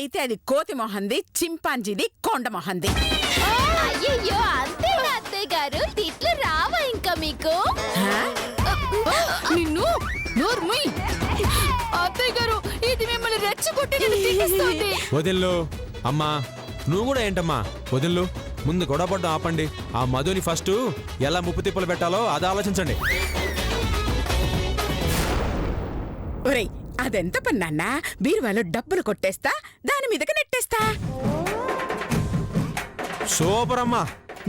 అయితే అది కోతి మొహంది, చింపాంజీది, కొండ మొహంది. అయ్యయ్యో, అంతేనా అత్తయ్య గారు? తిట్లు రావా ఇంకా మీకు? నిన్ను నోర్ముయ్. అత్తయ్య గారు, ఇది మిమ్మల్ని రెచ్చగొట్టి తిట్టిస్తుంది. వదిల్లు అమ్మా, నువ్వు కూడా ఏంటమ్మా వదిల్లు. ముందు గొడవపడ్డం ఆపండి. ఆ మధుని ఫస్ట్ ఎలా ముప్పు తిప్పలు పెట్టాలో అది ఆలోచించండి. ఒరేయ్, అదెంత పని నాన్న? బీరువాలో డబ్బులు కొట్టేస్తా, దాని మీదకి నెట్టేస్తా. సూపర్ అమ్మా.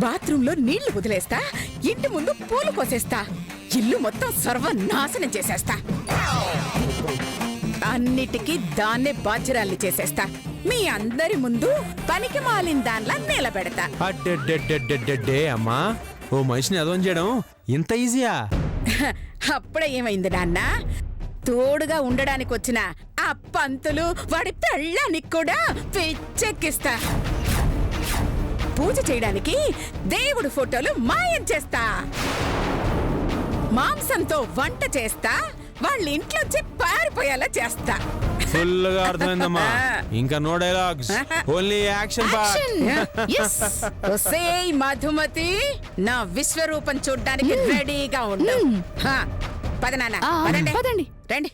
బాత్రూంలో నీళ్లు వదిలేస్తా, ఇంటి ముందు పూలు కోసేస్తా, ఇల్లు మొత్తం సర్వనాశనం చేసేస్తా. అన్నిటికీ దాన్నే బాధ్యురాల్ని చేసేస్తా. మీ అందరి ముందు పనికి మాలిన దానిలా నిలబెడతా. అడ్డే అమ్మా, ఓ మనిషిని అదోం చేయడం ఇంత ఈజీయా? అప్పుడే ఏమైంది నాన్న? తోడుగా ఉండడానికి వచ్చిన ఆ పంతులు వాడి పెళ్ళానికి కూడా పిచ్చెక్కిస్తా. పూజ చేయడానికి దేవుడు ఫోటోలు మాయం చేస్తా. మాంసంతో వంట చేస్తా, వాళ్ళ ఇంట్లోంచి పారిపోయేలా చేస్తా. ఫుల్గా అర్థమైందమ్మా. ఇంకా నో డైలాగ్స్, ఓన్లీ యాక్షన్ ఒసేయ్ మధుమతి, నా విశ్వరూపం చూడ్డానికి రెడీగా ఉండు. పద నాన్న, పదండి రండి.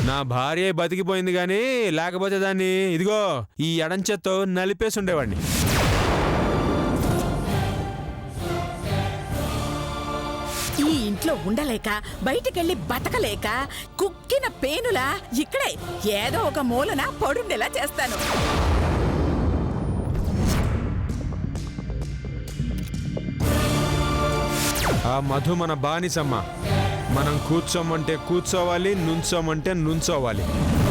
నా భార్య బతికిపోయింది గాని లేకపోతే దాన్ని ఇదిగో ఈ ఎడంచెత్తో నలిపేసి ఉండేవాడిని. ఈ ఇంట్లో ఉండలేక, బయటికెళ్ళి బతకలేక, కుక్కిన పేనులా ఇక్కడే ఏదో ఒక మూలన పడుండేలా చేస్తాను. ఆ మధు మన బానిసమ్మ. మనం కూర్చోమంటే కూర్చోవాలి, నుంచోమంటే నుంచోవాలి,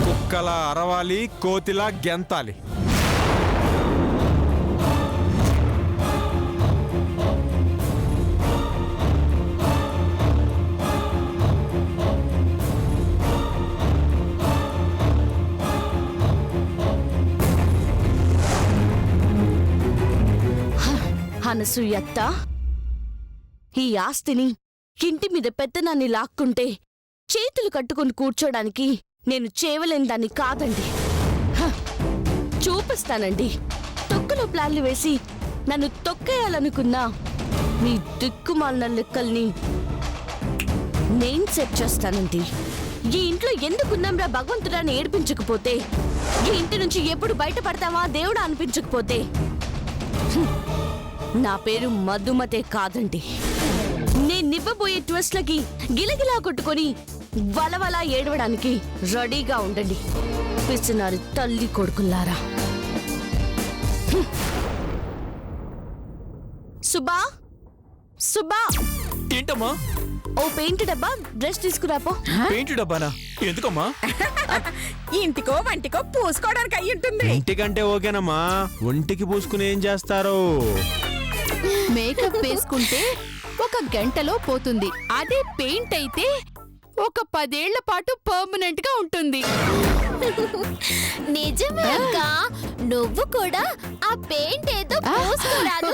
కుక్కలా అరవాలి, కోతిలా గెంతాలి. అనసూయత్త, ఈ ఆస్తిని ఇంటి మీద పెత్తనాన్ని లాక్కుంటే చేతులు కట్టుకుని కూర్చోడానికి నేను చేయలేని దాన్ని కాదండి. చూపిస్తానండి. తొక్కులో ప్లాన్లు వేసి నన్ను తొక్కేయాలనుకున్నా మీ దిక్కుమాలిన లెక్కల్ని నేను సెట్ చేస్తానండి. ఈ ఇంట్లో ఎందుకున్నాంరా భగవంతుడాన్ని ఏడిపించకపోతే, ఈ ఇంటి నుంచి ఎప్పుడు బయటపడతావా దేవుడా అనిపించకపోతే, నా పేరు మధుమతే కాదండి. నేనివ్వబోయే ట్విస్ట్లకి గిలగిలా కొట్టుకొని వలవలా ఏడవడానికి రెడీగా ఉండండి పిచ్చినారి తల్లి కొడుకులారా. సుబ్బా, సుబ్బా, ఏంటమ్మా? ఓ పెయింట్ డబ్బా డ్రెస్ తీసుకురాపో. పెయింట్ డబ్బానా? ఎందుకమ్మా? ఇంటికో వంటికో పూసుకోవడానికి అయ్యి ఉంటుంది. ఇంటికంటే ఓకేనమ్మా, ఒంటికి పూసుకుని ఏం చేస్తారు? మేకప్ వేసుకుంటే 1 గంటలో పోతుంది. అదే పెయింట్ అయితే ఒక 10 ఏళ్ల పాటు పర్మనెంట్ గా ఉంటుంది. నిజమే అక్క, నువ్వు కూడా ఆ పెయింట్ ఏదో పూసుకోరాదు,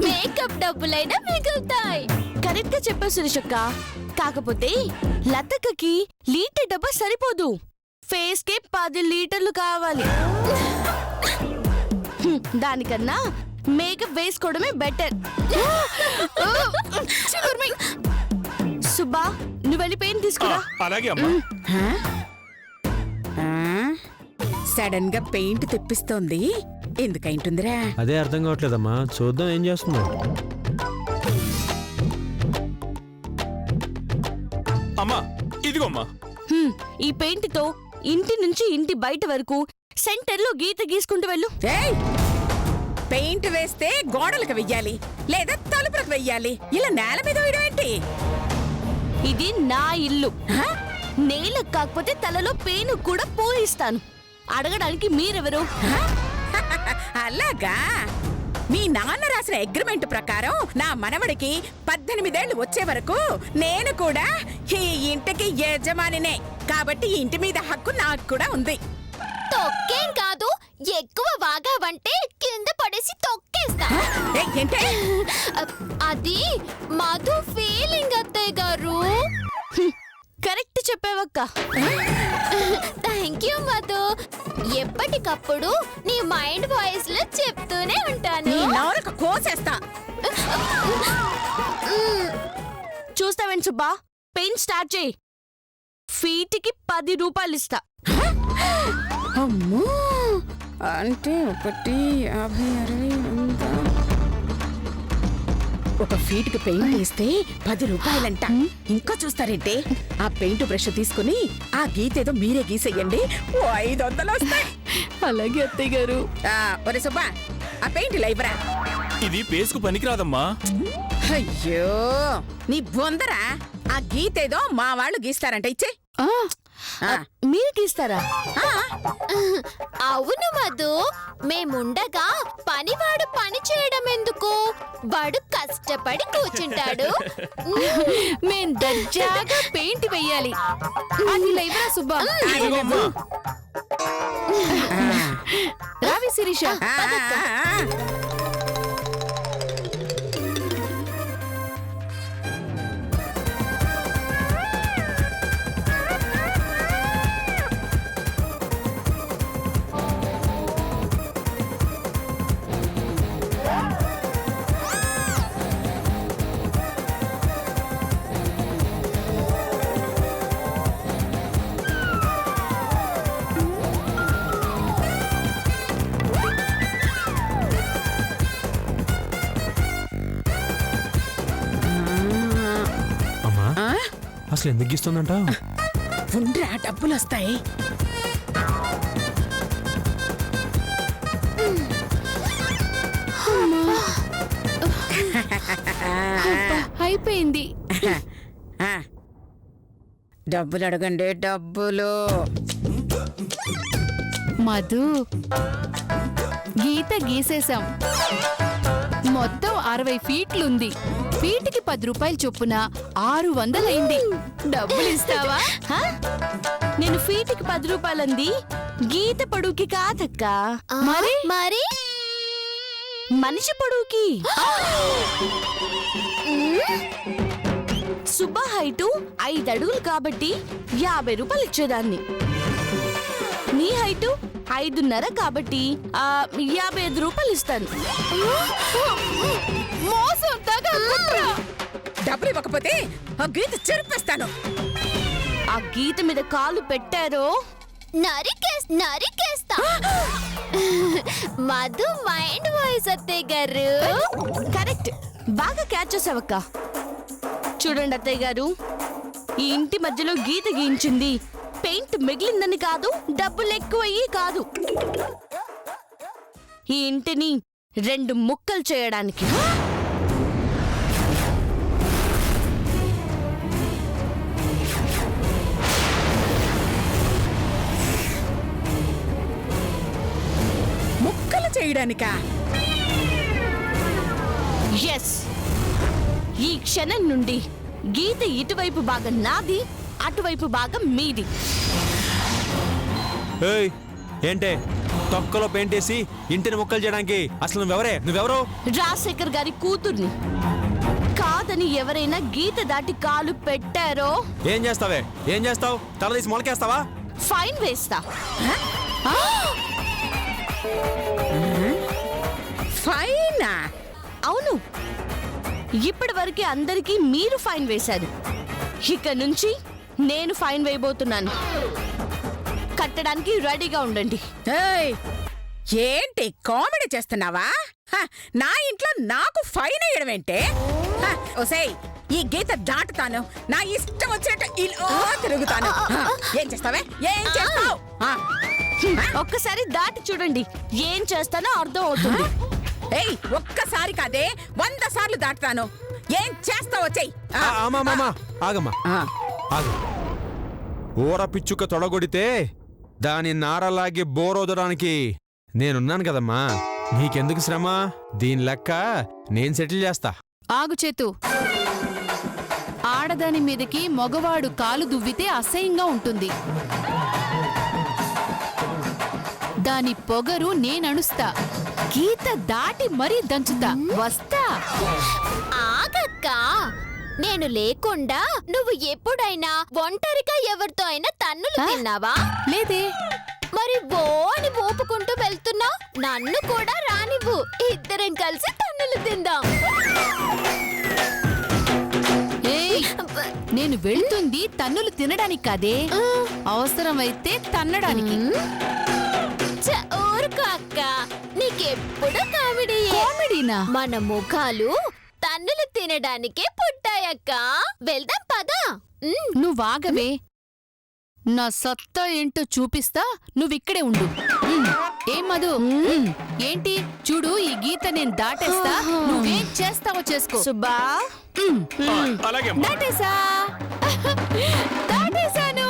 మేకప్ డబ్బులైనా మిగులుతాయి. కరెక్ట్ గా చెప్పా సురేషక్క. కాకపోతే లతకకి లీటర్ డబ్బా సరిపోదు, ఫేస్ కే 10 లీటర్లు కావాలి. దానికన్నా మేకప్ వేసుకోవడమే బెటర్. సుబ్బా, నువ్వు వెళ్ళి పెయింట్ తీసుకురా. అలాగే అమ్మా. సడన్ గా పెయింట్ తెప్పిస్తోంది ఎందుకైంటుందిరా? అదే అర్థం కావట్లేదమ్మా, చూద్దాం ఏం చేస్తుందో. అమ్మా ఇదిగో అమ్మా. ఈ పెయింట్ తో ఇంటి నుంచి ఇంటి బయట వరకు సెంటర్ లో గీత గీసుకుంటూ వెళ్ళు. ఏయ్! పెయింట్ వేస్తే గోడలకు వెయ్యాలి లేదా తలుపులకు వెయ్యాలి, ఇలా నేల మీద వేయడం ఏంటి? ఇది నా ఇల్లు. నేలకు కాకపోతే తలలో పేను కూడా పూయిస్తాను. అడగడానికి మీరెవరు? అలాగా? మీ నాన్న రాసిన అగ్రిమెంట్ ప్రకారం నా మనవడికి 18 ఏళ్లు వచ్చే వరకు నేను కూడా ఈ ఇంటికి యజమానినే, కాబట్టి ఈ ఇంటి మీద హక్కు నాకు కూడా ఉంది. తొక్కేం కాదు, ఎక్కువ వాగావంటే కింద పడేసి తొక్కేస్తా. ఏయ్, ఏంటే? అది మధు ఫీలింగ్ అత్తయ్య గారు. కరెక్ట్ చెప్పావక్క. Thank you Madhu. ఎప్పటికప్పుడు నీ మైండ్ వాయిస్ లో చెప్తూనే ఉంటాను. నీ నోరుకు కోసేస్తా. చూస్తావేంటి సుబ్బా, పెయింట్ స్టార్ట్ చేయి. ఫీట్కి 10 రూపాయలు ఇస్తా. అమ్మో, అంటే 1, 50, 60, 100. ఒక ఫీట్కి పెయింట్ వేస్తే 10 రూపాయలంట. ఇంకా చూస్తారేంటే? ఆ పెయింట్ బ్రష్ తీసుకుని ఆ గీతేదో మీరే గీసేయండి, 500 వస్తాయి. అలాగే అత్తయ్య గారు. ఒరే సుబ్బా, ఆ పెయింట్ లైబ్రా. ఇది పేసుకు పనికిరాదమ్మా. అయ్యో, నీ బొందరా? ఆ గీతేదో మా వాళ్ళు గీస్తారంట, ఇచ్చే. మీరు గీస్తారా? అవును మధు, మేముండగా పనివాడు పని చేయడం ఎందుకు? వాడు కష్టపడి కూర్చుంటాడు. మేం దర్జాగా పెయింట్ వెయ్యాలి. అది లేవరా సుబ్బా? ఇదిగో అమ్మా. రావి శిరీష. అమ్మా అసలు ఎందుకు గీస్తుందంట? ఉండ్రా, డబ్బులు వస్తాయి. అయిపోయింది. డబ్బులు అడగండి, డబ్బులు. మధు, గీత గీసేశాం. మొత్తం 60 ఫీట్లుంది. ఫీట్కి 10 రూపాయలు చొప్పున 600 అయింది. డబ్బులు ఇస్తావా? హా? నేను ఫీట్కి 10 రూపాయలంది గీత పొడవుకి కాదక్క. మరి మరి మనిషి పొడవుకి. సుబ్బా హైటు 5 అడుగులు కాబట్టి 50 రూపాయలు ఇచ్చేదాన్ని. నీ హైటు 5.5 కాబట్టి 55 రూపాయలు ఇస్తాను. మోసం, దగ, కుట్ర. డబ్బులు ఇవ్వకపోతే ఆ గీత చెరిపేస్తాను. ఆ గీత మీద కాలు పెట్టారో నరికేస్తా. మధు మైండ్ వాయిస్ అత్తయ్య గారు. కరెక్ట్, బాగా క్యాచ్ చేసావక్క. చూడండి అత్తయ్య గారు, ఈ ఇంటి మధ్యలో గీత గీయించింది పెయింట్ మిగిలిందని కాదు, డబ్బులు ఎక్కువయ్యి కాదు, ఈ ఇంటిని 2 ముక్కలు చేయడానికి. ముక్కలు చేయడానికా? ఎస్, ఈ క్షణం నుండి గీత ఇటువైపు భాగం నాది, అటువైపు భాగం మీది. ఏయ్, ఏంటే తొక్కలో పెయింట్ వేసి ఇంటిని ముక్కలు చేయడానికి? అసలు నువ్వెవరో? రాజశేఖర్ గారి కూతుర్ని. కాదని ఎవరైనా గీత దాటి కాలు పెట్టారో ఏం చేస్తావు? తల తీసి మొలకేస్తావా? ఫైన్ వేస్తా. ఫైనా? అవును, ఇప్పటి వరకే అందరికీ మీరు ఫైన్ వేశారు. ఇక నుంచి నేను ఫైన్ వేయబోతున్నాను. కట్టడానికి రెడీగా ఉండండి. ఏయ్, ఏంటి కామెడీ చేస్తున్నావా? నా ఇంట్లో నాకు ఫైన్ వేయడమేంటే? ఓసేయ్, ఈ గీత దాటుతాను, నా ఇష్టం వచ్చినట్టు ఇలా తిరుగుతాను. ఏం చేస్తావే? ఏం చేస్తావు? ఒక్కసారి దాటి చూడండి, ఏం చేస్తానో అర్థం అవుతుంది. ఏయ్, ఒక్కసారి కాదే 100 సార్లు దాటుతాను. ఏం చేస్తావో చెయ్యి. ఆగమ్మా, ఆగు. ఊర పిచ్చుక తొడగొడితే దాని నారలాగి బోరోదడానికి నేనున్నాను కదమ్మా. నీకెందుకు శ్రమ? దీని లెక్క నేను సెటిల్ చేస్తా. ఆగు చేతు. ఆడదాని మీదకి మగవాడు కాలు దువ్వితే అసహ్యంగా ఉంటుంది. దాని పొగరు నేనణుస్తా. గీత దాటి మరీ దంచుతా. వస్తా. ఆగక్క, నేను లేకుండా నువ్వు ఎప్పుడైనా ఒంటరిగా ఎవరితో అయినా తన్నులు తిన్నావా? లేదే. మరి బో అని ఊపుకుంటూ వెళ్తున్నావు. నన్ను కూడా రానివ్వు, ఇద్దరం కలిసి తన్నులు తిందాం. ఏయ్, నేను వెళ్తుంది తన్నులు తినడానికి కాదే, అవసరమైతే తన్నడానికి. ఊరుకో అక్క, నీకెప్పుడు కామెడీ. కామెడీనా? మన ముఖాలు తన్నులు తినడానికే పుట్టాయక్క. వెళ్దాం పదా. నువ్వాగవే, నా సత్తా ఏంటో చూపిస్తా. నువ్విక్కడే ఉండు. ఏం మధు? ఏంటి చూడు, ఈ గీత నేను దాటేస్తా, నువ్వేం చేస్తావో చేసుకో. సుబ్బా, అలాగే అమ్మా. దాటేసా. దాటేశాను.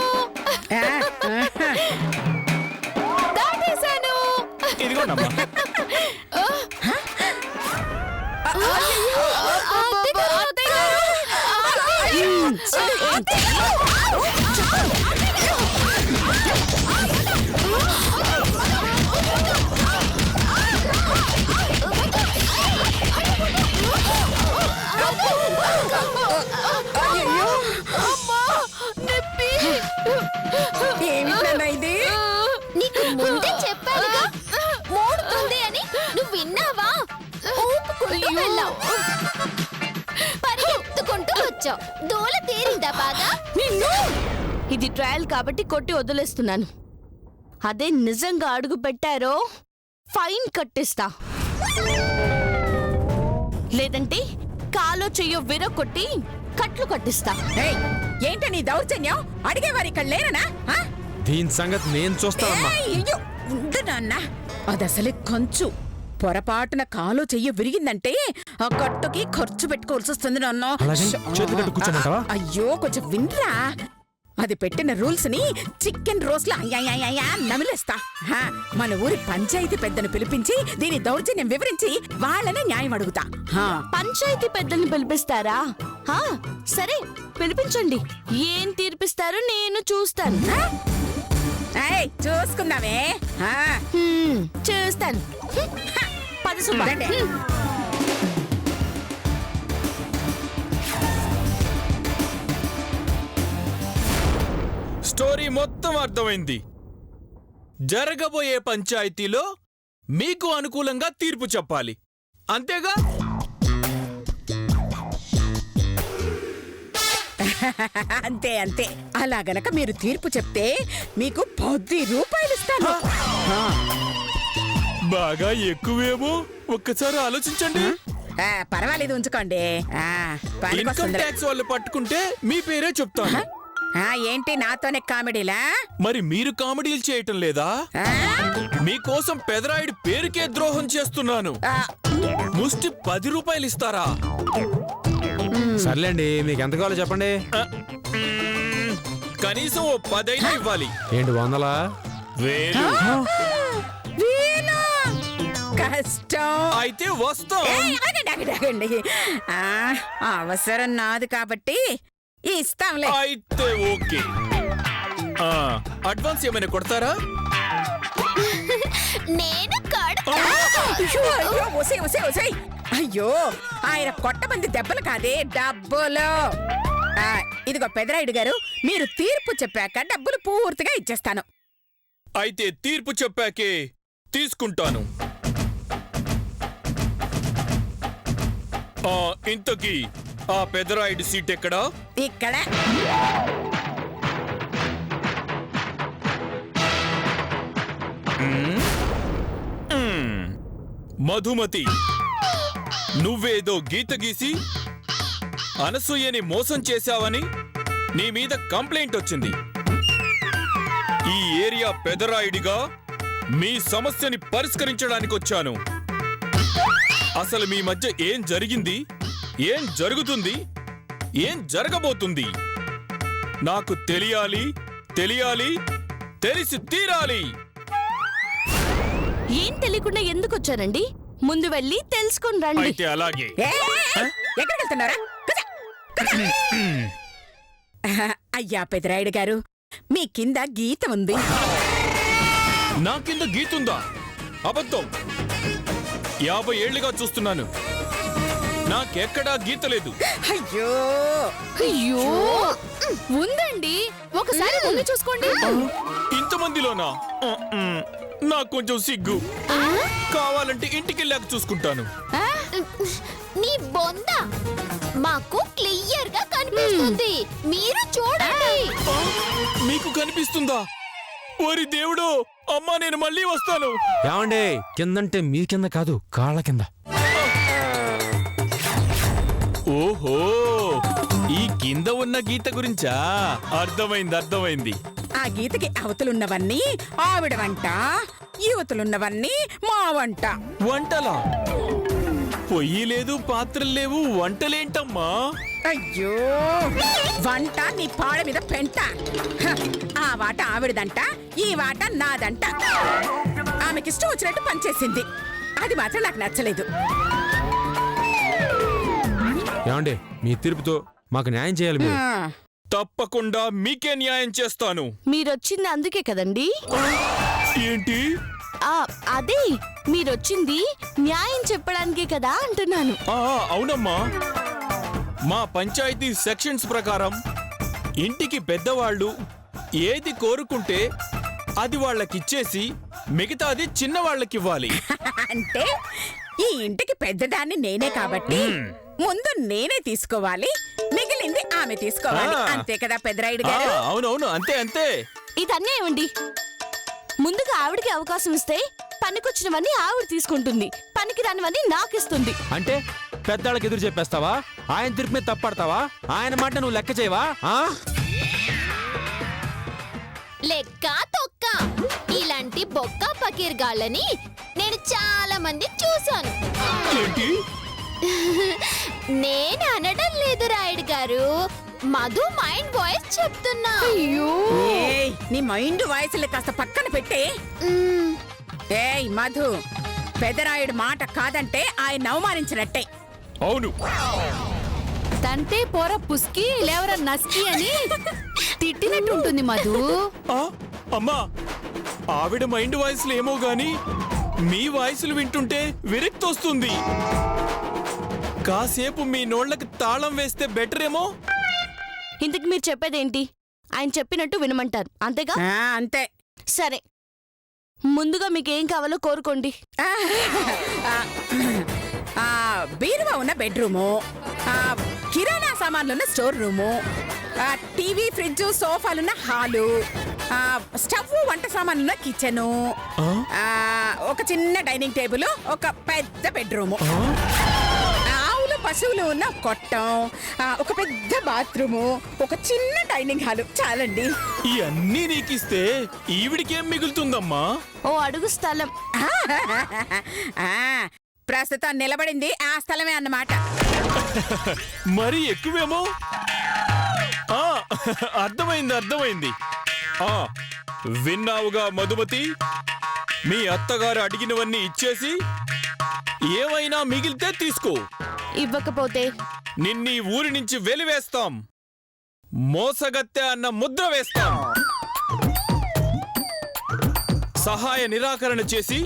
దాటేశాను. ఇదిగోండి అమ్మా. ఏమిటన్నా ఇది? నీకు ముందే చెప్పానుగా, మోడుతుంది అని. నువ్వు విన్నావా? ఊపుకుంటూ వెళ్ళావు, పరిగెత్తుకుంటూ వచ్చావు. దూల తీరిందా బాగా? ఇది ట్రయల్ కాబట్టి కొట్టి వదిలేస్తున్నాను. అదే నిజంగా అడుగు పెట్టారో ఫైన్ కట్టిస్తా. లేదంటే కాలో చెయ్యో విరగొట్టి కట్లు కట్టిస్తా. ఏయ్, ఏంట నీ దౌర్జన్యం? అడిగేవారు ఇక్కడ లేరనా? దీని సంగతి నేను చూస్తానమ్మా. అయ్యో, ఉండు నాన్న. అదసలే కొంచు పొరపాటున కాలు చెయ్యి విరిగిందంటే ఆ కట్టుకి ఖర్చు పెట్టుకోవాల్సి వస్తుంది నాన్న. అలాగే, చేతులు కట్టు కూర్చోమంటావా? అయ్యో, కొంచెం వినరా. అది పెట్టిన రూల్స్ ని చికెన్ రోస్ట్ లా నమిలేస్తా. మన ఊరి పంచాయతీ పెద్దను పిలిపించి దీని దౌర్జన్యం వివరించి వాళ్ళనే న్యాయం అడుగుతా. పంచాయతీ పెద్దల్ని పిలిపిస్తారా? సరే, పిలిపించండి. ఏం తీర్పిస్తారో నేను చూస్తాను. చూసుకుందామే. చూస్తాను. పద సుబ్బా. స్టోరీ మొత్తం అర్థమైంది. జరగబోయే పంచాయతీలో మీకు అనుకూలంగా తీర్పు చెప్పాలి, అంతేగా? అంతే అంతే. అలా గనక మీరు తీర్పు చెప్తే మీకు 10 రూపాయలు ఇస్తాను. బాగా ఎక్కువేమో, ఒక్కసారి ఆలోచించండి. పర్వాలేదు, ఉంచుకోండి. ఇన్కమ్ ట్యాక్స్ వాళ్ళు పట్టుకుంటే మీ పేరే చెప్తాను. ఏంటి నాతోనే కామెడీలా? మరి మీరు కామెడీలు చేయటం లేదా? మీకోసం పెదరాయుడు పేరుకే ద్రోహం చేస్తున్నాను. ముష్టి 10 రూపాయలు ఇస్తారా? సర్లేండి, మీకు ఎంత కావాలో చెప్పండి. కనీసం ఓ 10 అయినా ఇవ్వాలి. ఏంటి 100? వేలు. కష్టం. అయితే వస్తాం. ఆగండి. అవసరం నాది కాబట్టి ఇస్తాంలే. అయితే ఓకే. అడ్వాన్స్ ఏమైనా కొడతారా? నేను కడతా. అయ్యో, ఆయన కొట్టమంది దెబ్బలు కాదే, డబ్బులు. ఇదిగో పెదరాయుడు గారు, మీరు తీర్పు చెప్పాక డబ్బులు పూర్తిగా ఇచ్చేస్తాను. అయితే తీర్పు చెప్పాకే తీసుకుంటాను. ఇంతకీ ఆ పెదరాయుడు సీట్ ఎక్కడా? ఇక్కడ. మధుమతి, నువ్వేదో గీత గీసి అనసూయని మోసం చేశావని నీ మీద కంప్లైంట్ వచ్చింది. ఈ ఏరియా పెదరాయుడిగా మీ సమస్యని పరిష్కరించడానికి వచ్చాను. అసలు మీ మధ్య ఏం జరిగింది, ఏం జరుగుతుంది, ఏం జరగబోతుంది నాకు తెలియాలి, తెలిసి తీరాలి. ఏం తెలియకుండా ఎందుకు వచ్చారండి? ముందు వెళ్ళి తెలుసుకొని రండి. అయితే అలాగే. ఎక్కడికి వెళ్తున్నారా? అయ్యా పెదరాయుడు గారు, మీ కింద గీత ఉంది. నా కింద గీతుందా? అబద్ధం. 50 ఏళ్లుగా చూస్తున్నాను, నాకెక్కడా గీత లేదు. అయ్యో అయ్యో ఉందండి, ఒకసారి ముందు చూసుకోండి. ఇంతమందిలోనా? నాకు కొంచెం సిగ్గు. కావాలంటే ఇంటికెళ్ళాక చూసుకుంటాను. నీ బొంద మాకు క్లియర్ గా కనిపిస్తుంది, మీరు చూడండి. మీకు కనిపిస్తుందా? ఓరి దేవుడో, అమ్మా నేను మళ్ళీ వస్తాను. ఏమండే, కిందంటే మీ కింద కాదు, కాళ్ళ కింద. ఓహో, ఈ కింద ఉన్న గీత గురించా? అర్థమైంది. ఆ గీతకి అవతలున్నవన్నీ ఆవిడ వంట, యువతలున్నవన్నీ మా వంట. వంటలా? పొయ్యి లేదు, పాత్రలు లేవు, వంటలేంటమ్మా? అయ్యో, వంట నీ పాడ మీద పెంట. హ, ఆ వాట ఆవిడదంట, ఈ వాట నాదంట. ఆమెకిష్టం వచ్చినట్టు పనిచేసింది, అది మాత్రం నాకు నచ్చలేదు. ఏమండే, మీ తీర్పుతో మాకు న్యాయం చేయాలి మీరు. ఆ, తప్పకుండా మీకే న్యాయం చేస్తాను. మీరొచ్చింది అందుకే కదండి? ఏంటి? అదే, మీరొచ్చింది న్యాయం చెప్పడానికే కదా అంటున్నాను. అవునమ్మా. మా పంచాయతీ సెక్షన్స్ ప్రకారం ఇంటికి పెద్దవాళ్ళు ఏది కోరుకుంటే అది వాళ్ళకిచ్చేసి మిగతాది చిన్నవాళ్ళకివ్వాలి. అంటే ఈ ఇంటికి పెద్దదాన్ని నేనే కాబట్టి ముందు నేనే తీసుకోవాలి, మిగిలింది ఆమె తీసుకోవాలి. ఆ. అంతే కదా పెదరాయుడు గారు? అవునవును, అంతే. ఇది అన్యాయమండి. ముందుగా ఆవిడికి అవకాశం ఇస్తే పనికొచ్చినవన్నీ ఆవిడ తీసుకుంటుంది, పనికి రానివన్నీ నాకిస్తుంది. అంటే పెద్దాళ్ళకి ఎదురు చెప్పేస్తావా? ఆయన తీర్పు మీద తప్పడతావా? ఆయన మాట నువ్వు లెక్క చేయవా? లెక్క తొక్క ఇలాంటి బొక్క పకీర్గాళ్ళని నేను చాలా మంది చూశాను. ఏంటి? నేను అనడం లేదు రాయుడు గారు, మధు మైండ్ వాయిస్ చెప్తున్నా. ఏయ్, నీ మైండ్ వాయిస్లు కాస్త పక్కన పెట్టే. మ్మ్. ఏయ్ మధు, పెదరాయుడు మాట కాదంటే ఆయన అవమానించినట్టే. అవును. తంటే పోర పుస్కి లేవర నస్కి అని తిట్టినట్టు ఉంటుంది మధు. అమ్మా, ఆవిడ మైండ్ వాయిస్లు ఏమో గాని మీ వాయిస్లు వింటుంటే విరక్తి వస్తుంది. కాసేపు మీ నోళ్ళకి తాళం వేస్తే బెటర్ ఏమో. ఇంతకు మీరు చెప్పేదేంటి? ఆయన చెప్పినట్టు వినమంటారు, అంతేగా? అంతే. సరే, ముందుగా మీకేం కావాలో కోరుకోండి. బీరువా ఉన్న బెడ్రూము, కిరాణా సామాన్లున్న స్టోర్ రూము, టీవీ, ఫ్రిడ్జ్, సోఫాలున్న హాలు, స్టవ్, వంట సామాన్లున్న కిచెను, ఒక చిన్న డైనింగ్ టేబుల్, ఒక పెద్ద బెడ్రూము, ఆవులు పశువులు ఉన్న కొట్టం, ఒక పెద్ద బాత్రూము, ఒక చిన్న డైనింగ్ హాలు. చాలండి. ఇవన్నీ నీకిస్తే ఈవిడికేం మిగులుతుందమ్మా? ఓ అడుగు స్థలం. ప్రస్తుతం నిలబడింది ఆ స్థలమే అన్నమాట. మరి ఎక్కువేమో. అర్థమైంది. విన్నావుగా మధుమతి, మీ అత్తగారు అడిగినవన్నీ ఇచ్చేసి ఏమైనా మిగిలితే తీసుకో. ఇవ్వకపోతే నిన్నీ ఊరి నుంచి వెలివేస్తాం, మోసగత్తె అన్న ముద్ర వేస్తాం, సహాయ నిరాకరణ చేసి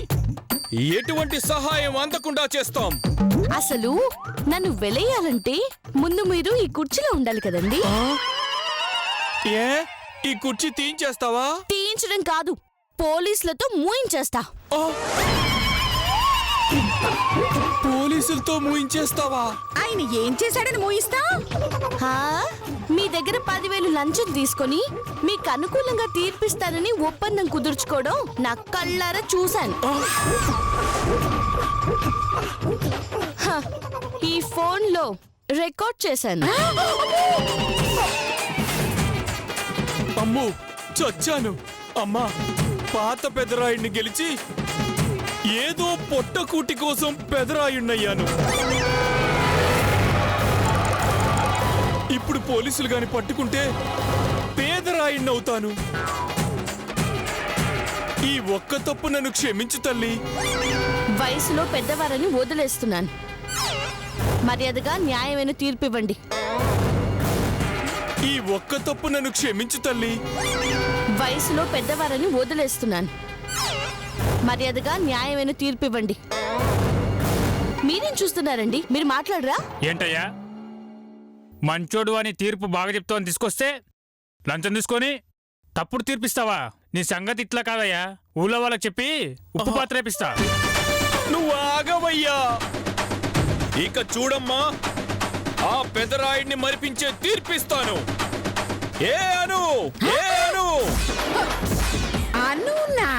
ఎటువంటి సహాయం అందకుండా చేస్తాం. అసలు నన్ను వెలేయాలంటే ముందు మీరు ఈ కుర్చీలో ఉండాలి కదండి. ఏ, ఈ కుర్చీ తీయించేస్తావా? తీయించడం కాదు, పోలీసులతో మూయించేస్తా. పోలీసులతో మూయించేస్తావా? ఆయన ఏం చేశాడని మూయిస్తావు? హా? మీ దగ్గర 10,000 లంచం తీసుకొని మీకు అనుకూలంగా తీర్పిస్తానని ఒప్పందం కుదుర్చుకోవడం నా కళ్ళారా చూశాను. హ, ఈ ఫోన్లో రికార్డ్ చేశాను. అమ్మో చచ్చాను. అమ్మా, పాత పెదరాయుడిని గెలిచి ఏదో పొట్టకూటి కోసం పెదరాయుణ్ణయ్యాను. ఇప్పుడు పోలీసులు గాని పట్టుకుంటే పేదరాయుణ్ణవుతాను. ఈ ఒక్క తప్పు నన్ను క్షమించు తల్లి. వయసులో పెద్దవారని వదిలేస్తున్నాను. మర్యాదగా న్యాయమైన తీర్పు ఇవ్వండి. ఈ ఒక్క తప్పు నన్ను క్షమించు తల్లి. వయసులో పెద్దవారని వదిలేస్తున్నాను. మర్యాదగా న్యాయమైన తీర్పు ఇవ్వండి. మీరేం చూస్తున్నారండి? మీరు మాట్లాడరా? ఏంటయ్యా, మంచోడు అని తీర్పు బాగా చెప్తావని తీసుకొస్తే లంచం తీసుకొని తప్పుడు తీర్పిస్తావా? నీ సంగతి ఇట్లా కాదయ్యా, ఊళ్ళో వాళ్ళకి చెప్పి ఉప్పు పాత్ర వేపిస్తా. నువ్వు ఆగవయ్యా. ఇక చూడమ్మా, ఆ పెదరాయుడిని మరిపించే తీర్పిస్తాను. ఏ అను, ఏ అను. అనునా?